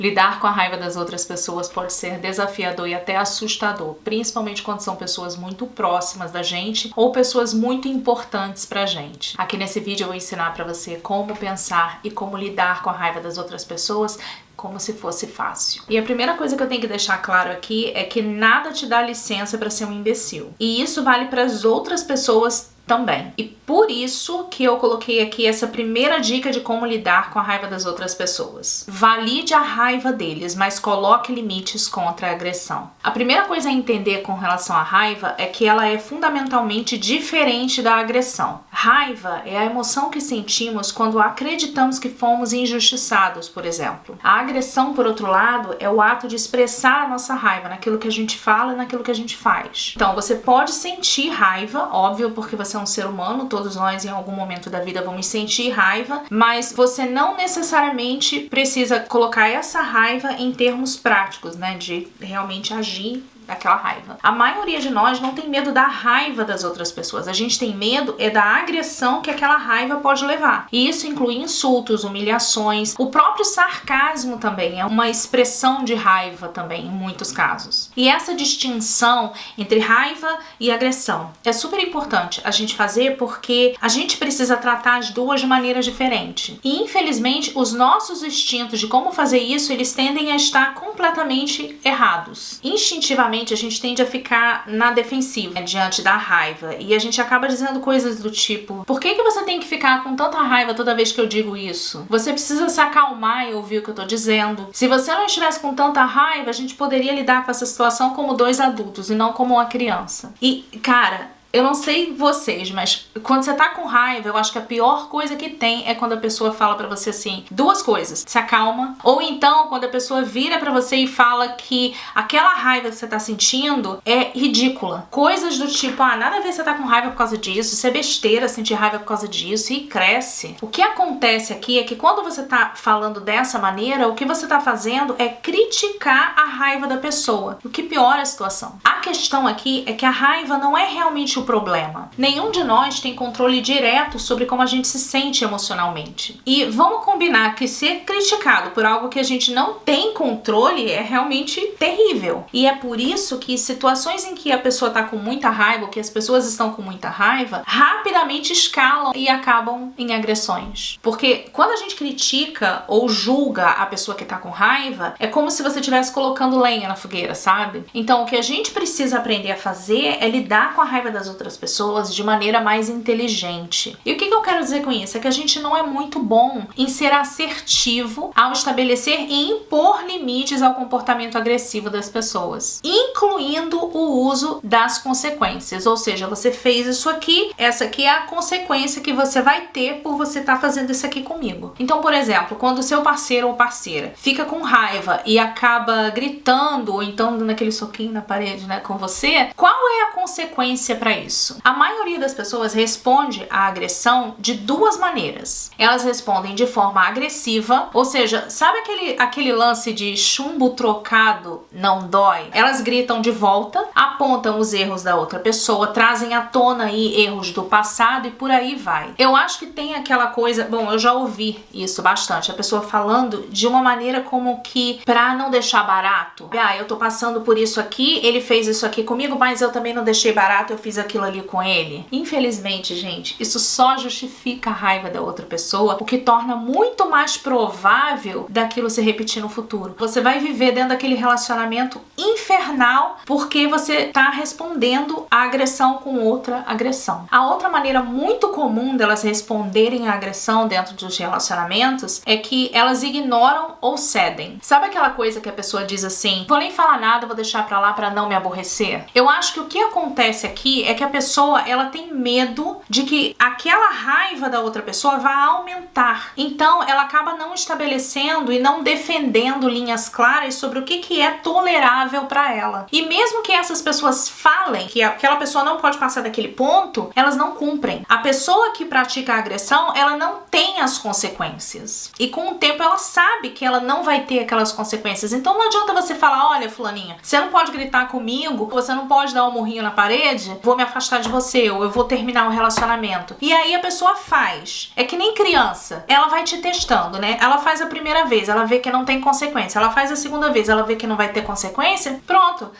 Lidar com a raiva das outras pessoas pode ser desafiador e até assustador, principalmente quando são pessoas muito próximas da gente ou pessoas muito importantes pra gente. Aqui nesse vídeo eu vou ensinar pra você como pensar e como lidar com a raiva das outras pessoas como se fosse fácil. E a primeira coisa que eu tenho que deixar claro aqui é que nada te dá licença pra ser um imbecil. E isso vale para as outras pessoas também. E por isso que eu coloquei aqui essa primeira dica de como lidar com a raiva das outras pessoas. Valide a raiva deles, mas coloque limites contra a agressão. A primeira coisa a entender com relação à raiva é que ela é fundamentalmente diferente da agressão. Raiva é a emoção que sentimos quando acreditamos que fomos injustiçados, por exemplo. A agressão, por outro lado, é o ato de expressar a nossa raiva naquilo que a gente fala e naquilo que a gente faz. Então, você pode sentir raiva, óbvio, porque você é um ser humano, todos nós em algum momento da vida vamos sentir raiva, mas você não necessariamente precisa colocar essa raiva em termos práticos, né, de realmente agir daquela raiva. A maioria de nós não tem medo da raiva das outras pessoas. A gente tem medo da agressão que aquela raiva pode levar. E isso inclui insultos, humilhações. O próprio sarcasmo também é uma expressão de raiva também, em muitos casos. E essa distinção entre raiva e agressão é super importante a gente fazer porque a gente precisa tratar as duas de maneira diferente. E infelizmente os nossos instintos de como fazer isso, eles tendem a estar completamente errados. Instintivamente a gente tende a ficar na defensiva, né, diante da raiva, e a gente acaba dizendo coisas do tipo: por que você tem que ficar com tanta raiva toda vez que eu digo isso? Você precisa se acalmar e ouvir o que eu tô dizendo. Se você não estivesse com tanta raiva, a gente poderia lidar com essa situação como dois adultos e não como uma criança. E, cara, eu não sei vocês, mas quando você tá com raiva, eu acho que a pior coisa que tem é quando a pessoa fala pra você assim, duas coisas: se acalma, ou então quando a pessoa vira pra você e fala que aquela raiva que você tá sentindo é ridícula. Coisas do tipo: ah, nada a ver você tá com raiva por causa disso, isso é besteira sentir raiva por causa disso, e cresce. O que acontece aqui é que quando você tá falando dessa maneira, o que você tá fazendo é criticar a raiva da pessoa, o que piora a situação. A questão aqui é que a raiva não é realmente o problema. Nenhum de nós tem controle direto sobre como a gente se sente emocionalmente. E vamos combinar que ser criticado por algo que a gente não tem controle é realmente terrível. E é por isso que situações em que a pessoa tá com muita raiva, ou que as pessoas estão com muita raiva, rapidamente escalam e acabam em agressões. Porque quando a gente critica ou julga a pessoa que tá com raiva, é como se você estivesse colocando lenha na fogueira, sabe? Então o que a gente precisa aprender a fazer é lidar com a raiva das outras pessoas de maneira mais inteligente. E o que eu quero dizer com isso? É que a gente não é muito bom em ser assertivo ao estabelecer e impor limites ao comportamento agressivo das pessoas, incluindo o uso das consequências. Ou seja, você fez isso aqui, essa aqui é a consequência que você vai ter por você estar fazendo isso aqui comigo. Então, por exemplo, quando o seu parceiro ou parceira fica com raiva e acaba gritando ou então dando aquele soquinho na parede, né, com você, qual é a consequência para isso? A maioria das pessoas responde à agressão de duas maneiras. Elas respondem de forma agressiva, ou seja, sabe aquele lance de chumbo trocado não dói? Elas gritam de volta, apontam os erros da outra pessoa, trazem à tona aí erros do passado e por aí vai. Eu acho que tem aquela coisa, bom, eu já ouvi isso bastante, a pessoa falando de uma maneira como que pra não deixar barato. Ah, eu tô passando por isso aqui, ele fez isso aqui comigo, mas eu também não deixei barato, eu fiz aquilo ali com ele. Infelizmente, gente, isso só justifica a raiva da outra pessoa, o que torna muito mais provável daquilo se repetir no futuro. Você vai viver dentro daquele relacionamento infernal porque você tá respondendo a agressão com outra agressão. A outra maneira muito comum delas responderem à agressão dentro dos relacionamentos é que elas ignoram ou cedem. Sabe aquela coisa que a pessoa diz assim: vou nem falar nada, vou deixar pra lá pra não me aborrecer? Eu acho que o que acontece aqui é que a pessoa, ela tem medo de que aquela raiva da outra pessoa vá aumentar. Então, ela acaba não estabelecendo e não defendendo linhas claras sobre o que é tolerável para ela. E mesmo que essas pessoas falem que aquela pessoa não pode passar daquele ponto, elas não cumprem. A pessoa que pratica a agressão, ela não tem as consequências. E com o tempo, ela sabe que ela não vai ter aquelas consequências. Então, não adianta você falar: olha, fulaninha, você não pode gritar comigo, você não pode dar um murrinho na parede, vou me afastar de você, ou eu vou terminar um relacionamento. E aí a pessoa faz. É que nem criança. Ela vai te testando, né? Ela faz a primeira vez, ela vê que não tem consequência. Ela faz a segunda vez, ela vê que não vai ter consequência. Pronto.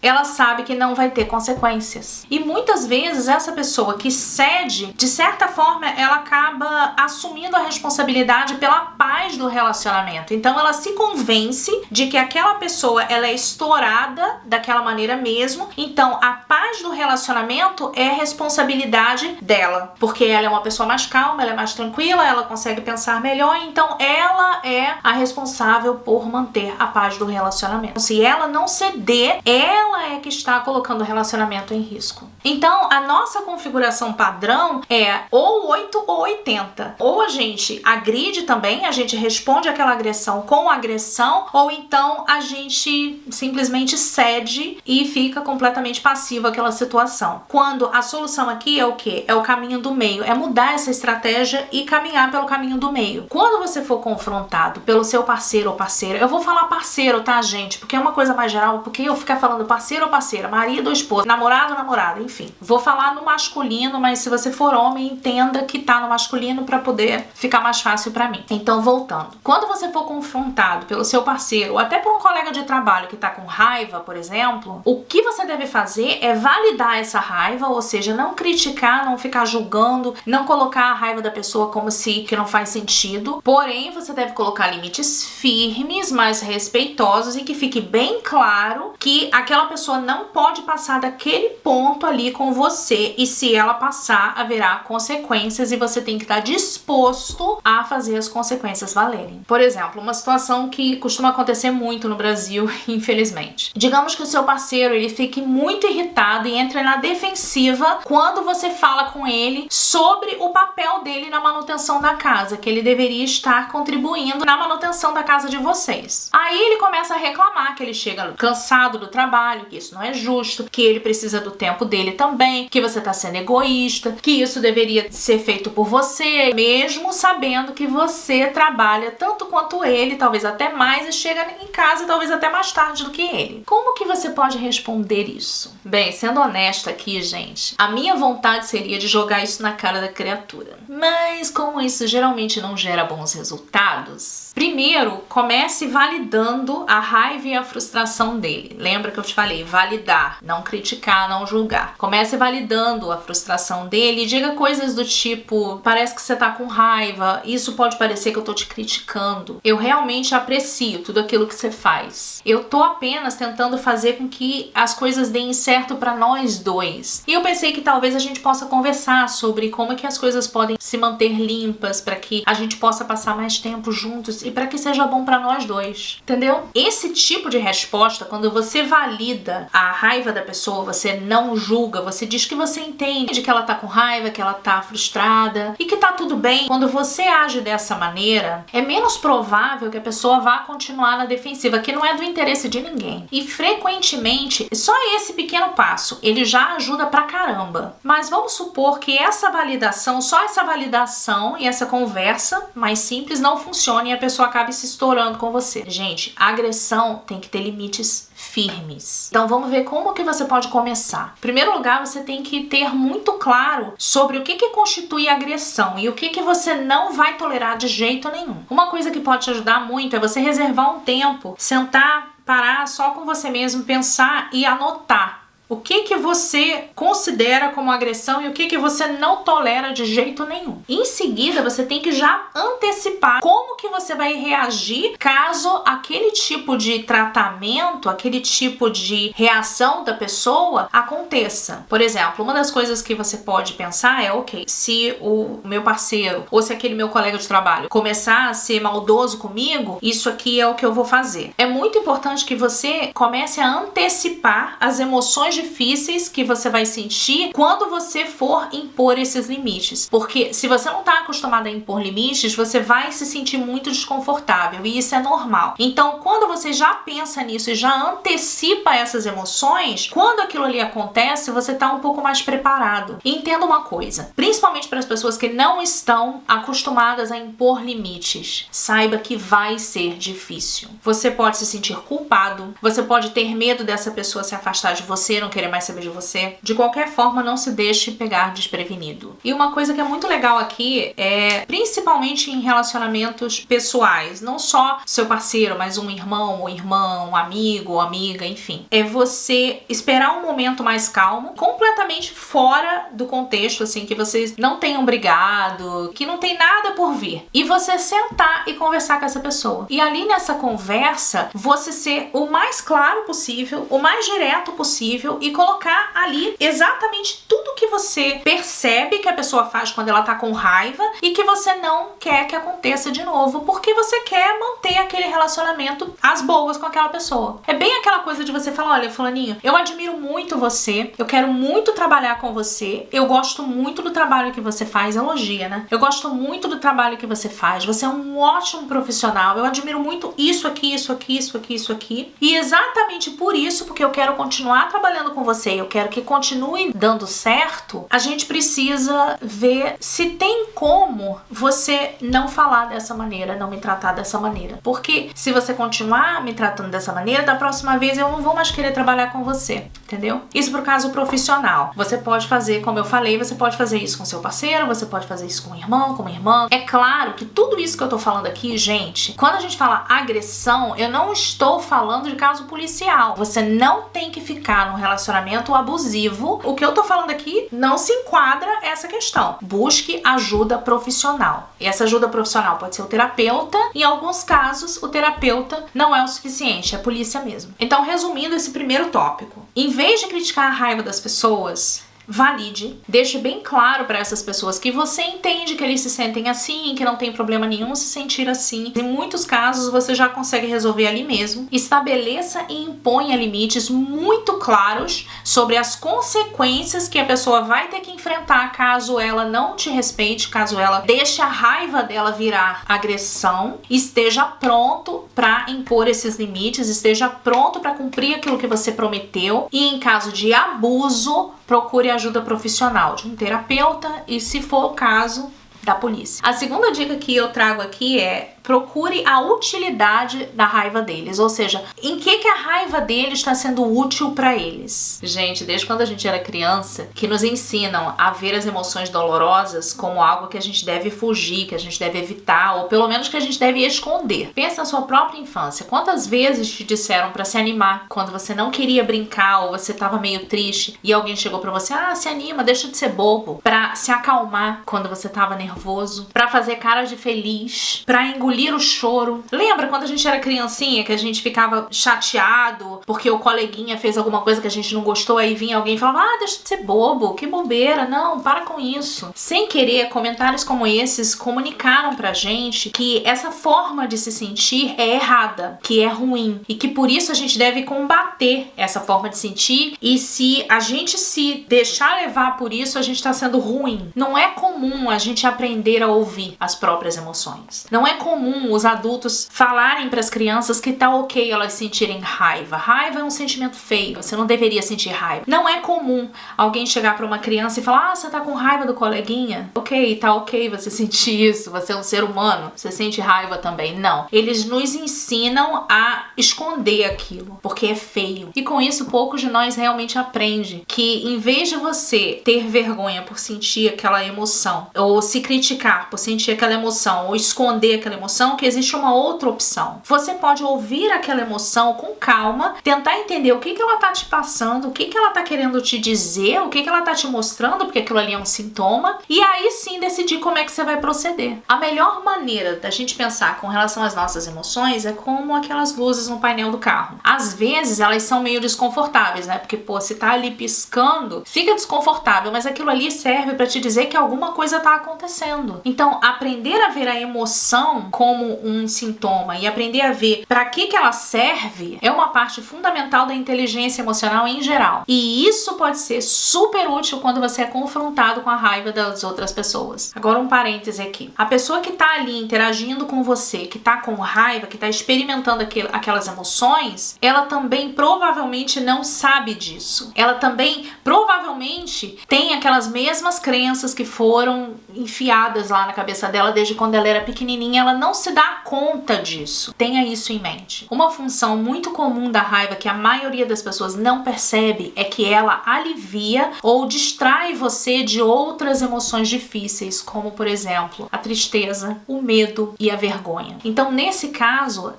Ela sabe que não vai ter consequências. E muitas vezes essa pessoa que cede, de certa forma, ela acaba assumindo a responsabilidade pela paz do relacionamento. Então ela se convence de que aquela pessoa ela é estourada daquela maneira mesmo. Então a paz do relacionamento é responsabilidade dela, porque ela é uma pessoa mais calma, ela é mais tranquila, ela consegue pensar melhor, então ela é a responsável por manter a paz do relacionamento. Se ela não ceder, ela é que está colocando o relacionamento em risco. Então, a nossa configuração padrão é ou 8 ou 80. Ou a gente agride também, a gente responde aquela agressão com agressão, ou então a gente simplesmente cede e fica completamente passivo àquela situação. Quando a solução aqui é o quê? É o caminho do meio, é mudar essa estratégia e caminhar pelo caminho do meio. Quando você for confrontado pelo seu parceiro ou parceira, eu vou falar parceiro, tá, gente? Porque é uma coisa mais geral, porque eu ficar falando parceiro ou parceira, marido ou esposa, namorado ou namorada, enfim. Vou falar no masculino, mas se você for homem, entenda que tá no masculino pra poder ficar mais fácil pra mim. Então, voltando. Quando você for confrontado pelo seu parceiro ou até por um colega de trabalho que tá com raiva, por exemplo, o que você deve fazer é validar essa raiva, ou seja, não criticar, não ficar julgando, não colocar a raiva da pessoa como se que não faz sentido. Porém, você deve colocar limites firmes, mas respeitosos e que fique bem claro que aquela pessoa não pode passar daquele ponto ali com você, e se ela passar, haverá consequências e você tem que estar disposto a fazer as consequências valerem. Por exemplo, uma situação que costuma acontecer muito no Brasil, infelizmente. Digamos que o seu parceiro ele fique muito irritado e entre na defensiva quando você fala com ele sobre o papel dele na manutenção da casa, que ele deveria estar contribuindo na manutenção da casa de vocês. Aí ele começa a reclamar que ele chega cansado do trabalho, que isso não é justo, que ele precisa do tempo dele também, que você tá sendo egoísta, que isso deveria ser feito por você, mesmo sabendo que você trabalha tanto quanto ele, talvez até mais, e chega em casa talvez até mais tarde do que ele. Como que você pode responder isso? Bem, sendo honesta aqui, gente, a minha vontade seria de jogar isso na cara da criatura. Mas como isso geralmente não gera bons resultados, primeiro, comece validando a raiva e a frustração dele. Lembra que eu te falei, validar, não criticar, não julgar. Comece validando a frustração dele e diga coisas do tipo, parece que você tá com raiva, isso pode parecer que eu tô te criticando. Eu realmente aprecio tudo aquilo que você faz. Eu tô apenas tentando fazer com que as coisas deem certo pra nós dois. E eu pensei que talvez a gente possa conversar sobre como é que as coisas podem se manter limpas para que a gente possa passar mais tempo juntos e para que seja bom pra nós dois. Entendeu? Esse tipo de resposta, quando você valida a raiva da pessoa, você não julga, você diz que você entende que ela tá com raiva, que ela tá frustrada e que tá tudo bem. Quando você age dessa maneira, é menos provável que a pessoa vá continuar na defensiva, que não é do interesse de ninguém. E frequentemente, só esse pequeno passo, ele já ajuda pra caramba. Mas vamos supor que essa validação, só essa validação e essa conversa mais simples não funcione e a pessoa acabe se estourando com você. Gente, a agressão tem que ter limites firmes. Então vamos ver como que você pode começar. Em primeiro lugar, você tem que ter muito claro sobre o que constitui agressão e o que você não vai tolerar de jeito nenhum. Uma coisa que pode te ajudar muito é você reservar um tempo, sentar, parar só com você mesmo, pensar e anotar o que você considera como agressão e o que você não tolera de jeito nenhum. Em seguida, você tem que já antecipar como que você vai reagir caso aquele tipo de tratamento, aquele tipo de reação da pessoa aconteça. Por exemplo, uma das coisas que você pode pensar é, ok, se o meu parceiro ou se aquele meu colega de trabalho começar a ser maldoso comigo, isso aqui é o que eu vou fazer. É muito importante que você comece a antecipar as emoções difíceis que você vai sentir quando você for impor esses limites. Porque se você não está acostumado a impor limites, você vai se sentir muito desconfortável e isso é normal. Então, quando você já pensa nisso e já antecipa essas emoções, quando aquilo ali acontece, você está um pouco mais preparado. E entenda uma coisa, principalmente para as pessoas que não estão acostumadas a impor limites, saiba que vai ser difícil. Você pode se sentir culpado, você pode ter medo dessa pessoa se afastar de você, não querer mais saber de você. De qualquer forma, não se deixe pegar desprevenido. E uma coisa que é muito legal aqui é, principalmente em relacionamentos pessoais, não só seu parceiro, mas um irmão ou irmã, um amigo ou amiga, enfim, é você esperar um momento mais calmo, completamente fora do contexto, assim, que vocês não tenham brigado, que não tem nada por vir, e você sentar e conversar com essa pessoa. E ali nessa conversa, você ser o mais claro possível, o mais direto possível e colocar ali exatamente tudo que você percebe que a pessoa faz quando ela tá com raiva e que você não quer que aconteça de novo, porque você quer manter aquele relacionamento às boas com aquela pessoa. É bem aquela coisa de você falar, olha, fulaninho, eu admiro muito você, eu quero muito trabalhar com você, eu gosto muito do trabalho que você faz, elogia, né? Eu gosto muito do trabalho que você faz, você é um ótimo profissional, eu admiro muito isso aqui, isso aqui, isso aqui, isso aqui, e exatamente por isso, porque eu quero continuar trabalhando com você, eu quero que continue dando certo, a gente precisa ver se tem como você não falar dessa maneira, não me tratar dessa maneira. Porque se você continuar me tratando dessa maneira, da próxima vez eu não vou mais querer trabalhar com você, entendeu? Isso pro caso profissional. Você pode fazer, como eu falei, você pode fazer isso com seu parceiro, você pode fazer isso com um irmão, com uma irmã. É claro que tudo isso que eu tô falando aqui, gente, quando a gente fala agressão, eu não estou falando de caso policial. Você não tem que ficar num relacionamento abusivo. O que eu tô falando aqui não se enquadra essa questão. Busque ajuda profissional. E essa ajuda profissional pode ser o terapeuta. Em alguns casos, o terapeuta não é o suficiente, é a polícia mesmo. Então, resumindo esse primeiro tópico, em vez de criticar a raiva das pessoas, valide, deixe bem claro para essas pessoas que você entende que eles se sentem assim, que não tem problema nenhum se sentir assim. Em muitos casos você já consegue resolver ali mesmo. Estabeleça e imponha limites muito claros sobre as consequências que a pessoa vai ter que enfrentar caso ela não te respeite, caso ela deixe a raiva dela virar agressão. Esteja pronto para impor esses limites, esteja pronto para cumprir aquilo que você prometeu, e em caso de abuso, procure ajuda profissional de um terapeuta e, se for o caso, da polícia. A segunda dica que eu trago aqui é: procure a utilidade da raiva deles, ou seja, em que a raiva deles está sendo útil para eles. Gente, desde quando a gente era criança, que nos ensinam a ver as emoções dolorosas como algo que a gente deve fugir, que a gente deve evitar, ou pelo menos que a gente deve esconder. Pensa na sua própria infância. Quantas vezes te disseram para se animar quando você não queria brincar ou você estava meio triste e alguém chegou para você: ah, se anima, deixa de ser bobo, para se acalmar quando você estava nervoso, para fazer cara de feliz, para engolir o choro. Lembra quando a gente era criancinha que a gente ficava chateado porque o coleguinha fez alguma coisa que a gente não gostou, aí vinha alguém e falava: ah, deixa de ser bobo, que bobeira, não, para com isso. Sem querer, comentários como esses comunicaram pra gente que essa forma de se sentir é errada, que é ruim, e que por isso a gente deve combater essa forma de sentir, e se a gente se deixar levar por isso, a gente tá sendo ruim. Não é comum a gente aprender a ouvir as próprias emoções. Não é comum os adultos falarem para as crianças que tá ok elas sentirem raiva. Raiva é um sentimento feio, você não deveria sentir raiva. Não é comum alguém chegar para uma criança e falar: ah, você tá com raiva do coleguinha? Ok, tá ok você sentir isso, você é um ser humano, você sente raiva também. Não. Eles nos ensinam a esconder aquilo, porque é feio. E com isso, poucos de nós realmente aprendem que, em vez de você ter vergonha por sentir aquela emoção, ou se criticar por sentir aquela emoção, ou esconder aquela emoção, que existe uma outra opção. Você pode ouvir aquela emoção com calma, tentar entender o que ela tá te passando, o que ela tá querendo te dizer, o que ela tá te mostrando, porque aquilo ali é um sintoma, e aí sim decidir como é que você vai proceder. A melhor maneira da gente pensar com relação às nossas emoções é como aquelas luzes no painel do carro. Às vezes elas são meio desconfortáveis, né? Porque, pô, se tá ali piscando, fica desconfortável, mas aquilo ali serve pra te dizer que alguma coisa tá acontecendo. Então, aprender a ver a emoção como um sintoma e aprender a ver para que ela serve é uma parte fundamental da inteligência emocional em geral. E isso pode ser super útil quando você é confrontado com a raiva das outras pessoas. Agora um parêntese aqui. A pessoa que tá ali interagindo com você, que tá com raiva, que tá experimentando aquelas emoções, ela também provavelmente não sabe disso. Ela também provavelmente tem aquelas mesmas crenças que foram enfiadas lá na cabeça dela desde quando ela era pequenininha. Ela não não se dá conta disso. Tenha isso em mente. Uma função muito comum da raiva que a maioria das pessoas não percebe é que ela alivia ou distrai você de outras emoções difíceis, como por exemplo, a tristeza, o medo e a vergonha. Então, nesse caso,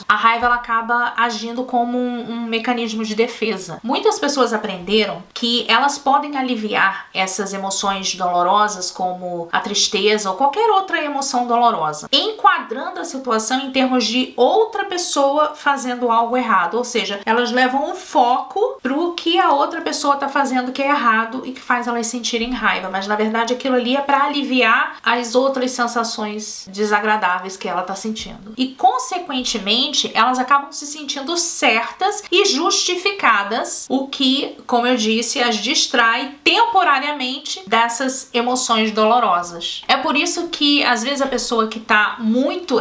a raiva ela acaba agindo como um mecanismo de defesa. Muitas pessoas aprenderam que elas podem aliviar essas emoções dolorosas, como a tristeza ou qualquer outra emoção dolorosa, enquadrando a situação em termos de outra pessoa fazendo algo errado, ou seja, elas levam o foco pro que a outra pessoa tá fazendo que é errado e que faz elas sentirem raiva, mas na verdade aquilo ali é para aliviar as outras sensações desagradáveis que ela tá sentindo. E consequentemente, elas acabam se sentindo certas e justificadas, o que, como eu disse, as distrai temporariamente dessas emoções dolorosas. É por isso que às vezes a pessoa que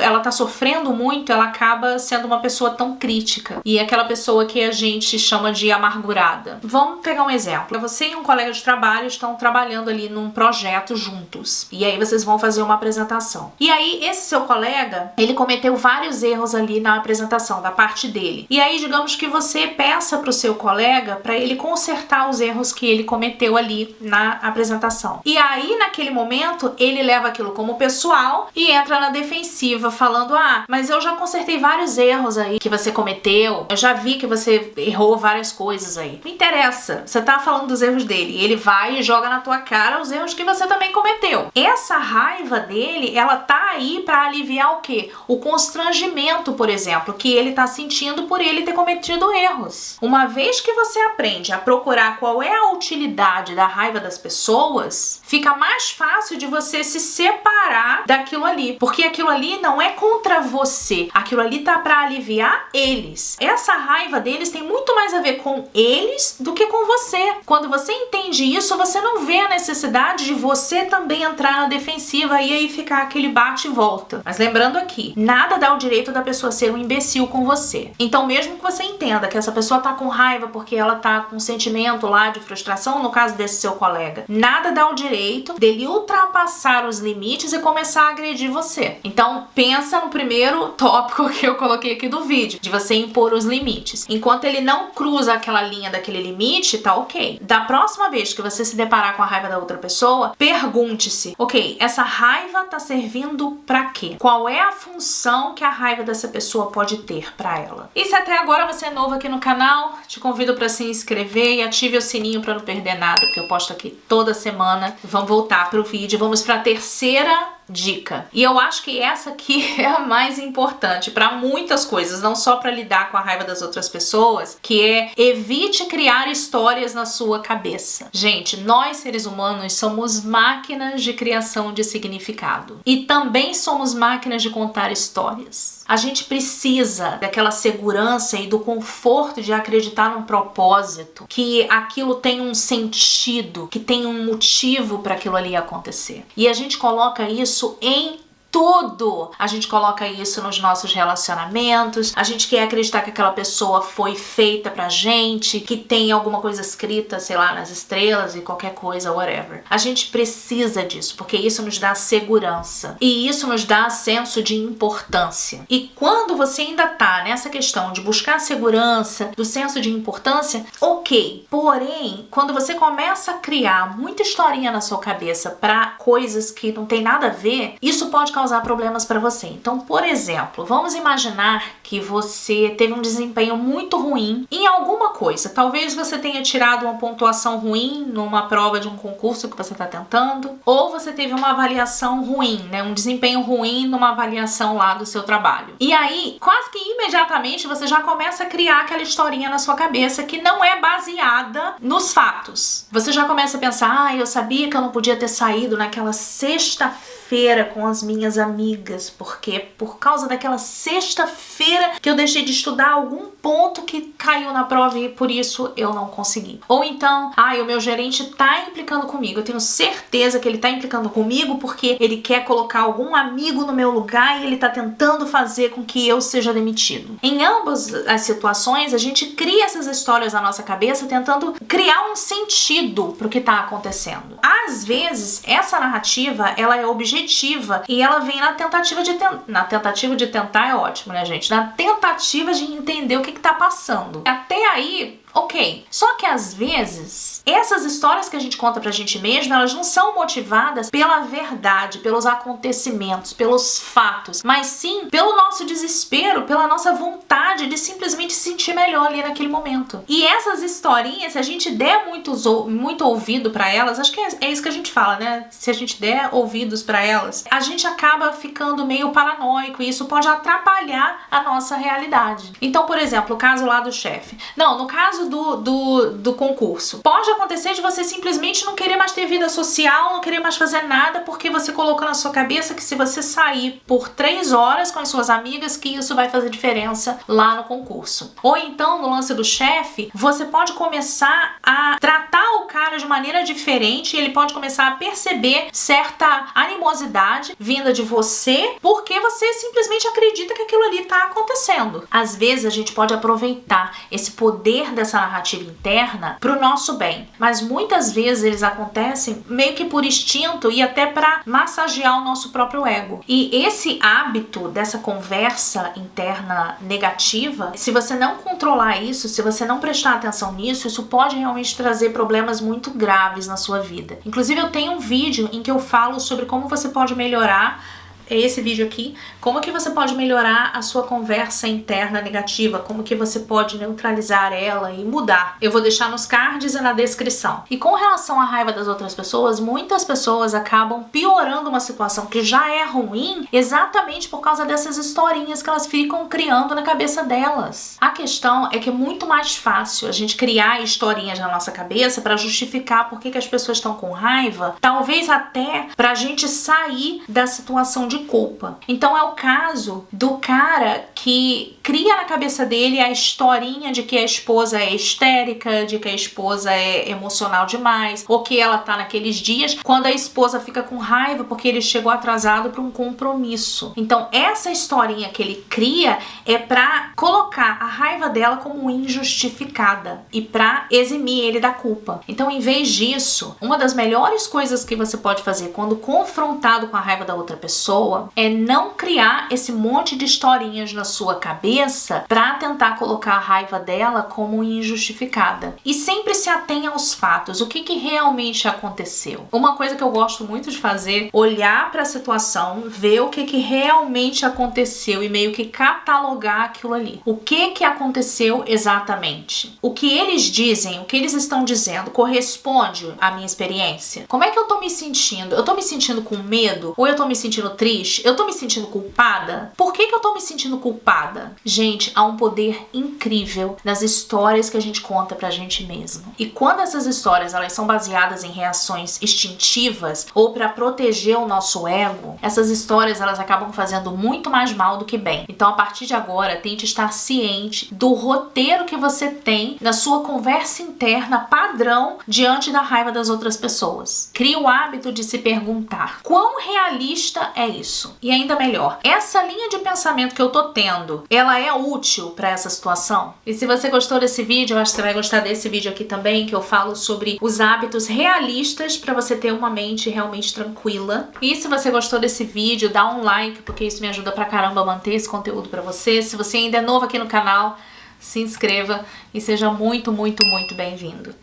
ela tá sofrendo muito, ela acaba sendo uma pessoa tão crítica e aquela pessoa que a gente chama de amargurada. Vamos pegar um exemplo. Você e um colega de trabalho estão trabalhando ali num projeto juntos e aí vocês vão fazer uma apresentação. E aí esse seu colega, ele cometeu vários erros ali na apresentação, da parte dele. E aí digamos que você peça pro seu colega para ele consertar os erros que ele cometeu ali na apresentação. E aí naquele momento ele leva aquilo como pessoal e entra na defensiva falando: mas eu já consertei vários erros aí que você cometeu, eu já vi que você errou várias coisas aí. Não interessa, você tá falando dos erros dele, ele vai e joga na tua cara os erros que você também cometeu. Essa raiva dele, ela tá aí pra aliviar o quê? O constrangimento, por exemplo, que ele tá sentindo por ele ter cometido erros. Uma vez que você aprende a procurar qual é a utilidade da raiva das pessoas, fica mais fácil de você se separar daquilo ali, porque aquilo ali não é contra você, aquilo ali tá pra aliviar eles. Essa raiva deles tem muito mais a ver com eles do que com você. Quando você entende isso, você não vê a necessidade de você também entrar na defensiva e aí ficar aquele bate e volta. Mas lembrando aqui, nada dá o direito da pessoa ser um imbecil com você. Então mesmo que você entenda que essa pessoa tá com raiva porque ela tá com um sentimento lá de frustração, no caso desse seu colega, nada dá o direito dele ultrapassar os limites e começar a agredir você. Então pensa no primeiro tópico que eu coloquei aqui do vídeo, de você impor os limites. Enquanto ele não cruza aquela linha daquele limite, tá ok. Da próxima vez que você se deparar com a raiva da outra pessoa, pergunte-se: ok, essa raiva tá servindo pra quê? Qual é a função que a raiva dessa pessoa pode ter pra ela? E se até agora você é novo aqui no canal, te convido pra se inscrever e ative o sininho pra não perder nada, porque eu posto aqui toda semana. Vamos voltar pro vídeo, vamos pra terceira dica. E eu acho que essa aqui é a mais importante para muitas coisas, não só para lidar com a raiva das outras pessoas, que é: evite criar histórias na sua cabeça. Gente, nós seres humanos somos máquinas de criação de significado e também somos máquinas de contar histórias. A gente precisa daquela segurança e do conforto de acreditar num propósito, que aquilo tem um sentido, que tem um motivo para aquilo ali acontecer. E a gente coloca isso em tudo. A gente coloca isso nos nossos relacionamentos, a gente quer acreditar que aquela pessoa foi feita pra gente, que tem alguma coisa escrita, sei lá, nas estrelas e qualquer coisa, whatever. A gente precisa disso, porque isso nos dá segurança e isso nos dá senso de importância. E quando você ainda tá nessa questão de buscar segurança, do senso de importância, ok. Porém, quando você começa a criar muita historinha na sua cabeça pra coisas que não tem nada a ver, isso pode causar problemas para você. Então, por exemplo, vamos imaginar que você teve um desempenho muito ruim em alguma coisa. Talvez você tenha tirado uma pontuação ruim numa prova de um concurso que você está tentando, ou você teve uma avaliação ruim, né? Um desempenho ruim numa avaliação lá do seu trabalho. E aí, quase que imediatamente você já começa a criar aquela historinha na sua cabeça que não é baseada nos fatos. Você já começa a pensar: eu sabia que eu não podia ter saído naquela sexta-feira com as minhas amigas, porque por causa daquela sexta-feira que eu deixei de estudar algum ponto que caiu na prova e por isso eu não consegui. Ou então, o meu gerente tá implicando comigo, eu tenho certeza que ele tá implicando comigo porque ele quer colocar algum amigo no meu lugar e ele tá tentando fazer com que eu seja demitido. Em ambas as situações, a gente cria essas histórias na nossa cabeça tentando criar um sentido pro que tá acontecendo. Às vezes, essa narrativa, ela é objetiva objetiva e ela vem na tentativa de tentar é ótimo, né, gente? Na tentativa de entender o que tá passando. Até aí, ok. Só que às vezes, essas histórias que a gente conta pra gente mesmo, elas não são motivadas pela verdade, pelos acontecimentos, pelos fatos, mas sim pelo nosso desespero, pela nossa vontade de simplesmente se sentir melhor ali naquele momento. E essas historinhas, se a gente der muito ouvido pra elas, acho que é isso que a gente fala, né? Se a gente der ouvidos pra elas, a gente acaba ficando meio paranoico e isso pode atrapalhar a nossa realidade. Então, por exemplo, o caso lá do chefe. Não, no caso do concurso. Pode acontecer de você simplesmente não querer mais ter vida social, não querer mais fazer nada porque você colocou na sua cabeça que se você sair por 3 horas com as suas amigas, que isso vai fazer diferença lá no concurso. Ou então, no lance do chefe, você pode começar a tratar o cara de maneira diferente e ele pode começar a perceber certa animosidade vinda de você porque você simplesmente acredita que aquilo ali tá acontecendo. Às vezes a gente pode aproveitar esse poder dessa narrativa interna pro nosso bem, mas muitas vezes eles acontecem meio que por instinto e até para massagear o nosso próprio ego. E esse hábito dessa conversa interna negativa, se você não controlar isso, se você não prestar atenção nisso, isso pode realmente trazer problemas muito graves na sua vida. Inclusive eu tenho um vídeo em que eu falo sobre como você pode melhorar, é esse vídeo aqui, como que você pode melhorar a sua conversa interna negativa, como que você pode neutralizar ela e mudar. Eu vou deixar nos cards e na descrição. E com relação à raiva das outras pessoas, muitas pessoas acabam piorando uma situação que já é ruim exatamente por causa dessas historinhas que elas ficam criando na cabeça delas. A questão é que é muito mais fácil a gente criar historinhas na nossa cabeça para justificar por que as pessoas estão com raiva, talvez até pra gente sair da situação de culpa. Então é o caso do cara que cria na cabeça dele a historinha de que a esposa é histérica, de que a esposa é emocional demais, ou que ela tá naqueles dias quando a esposa fica com raiva porque ele chegou atrasado para um compromisso. Então essa historinha que ele cria é pra colocar a raiva dela como injustificada e pra eximir ele da culpa. Então, em vez disso, uma das melhores coisas que você pode fazer quando confrontado com a raiva da outra pessoa é não criar esse monte de historinhas na sua cabeça pra tentar colocar a raiva dela como injustificada. E sempre se atenha aos fatos, o que realmente aconteceu. Uma coisa que eu gosto muito de fazer, olhar pra situação, ver o que realmente aconteceu e meio que catalogar aquilo ali. O que aconteceu exatamente? O que eles dizem, o que eles estão dizendo, corresponde à minha experiência? Como é que eu tô me sentindo? Eu tô me sentindo com medo? Ou eu tô me sentindo triste? Eu tô me sentindo culpada? Por que eu tô me sentindo culpada? Gente, há um poder incrível nas histórias que a gente conta pra gente mesmo. E quando essas histórias elas são baseadas em reações instintivas ou pra proteger o nosso ego, essas histórias elas acabam fazendo muito mais mal do que bem. Então, a partir de agora, tente estar ciente do roteiro que você tem na sua conversa interna padrão diante da raiva das outras pessoas. Crie o hábito de se perguntar: quão realista é isso? E ainda melhor, essa linha de pensamento que eu tô tendo, ela é útil para essa situação? E se você gostou desse vídeo, eu acho que você vai gostar desse vídeo aqui também, que eu falo sobre os hábitos realistas para você ter uma mente realmente tranquila. E se você gostou desse vídeo, dá um like, porque isso me ajuda pra caramba a manter esse conteúdo pra você. Se você ainda é novo aqui no canal, se inscreva e seja muito, muito, muito bem-vindo.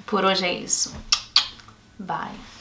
Por hoje é isso. Bye!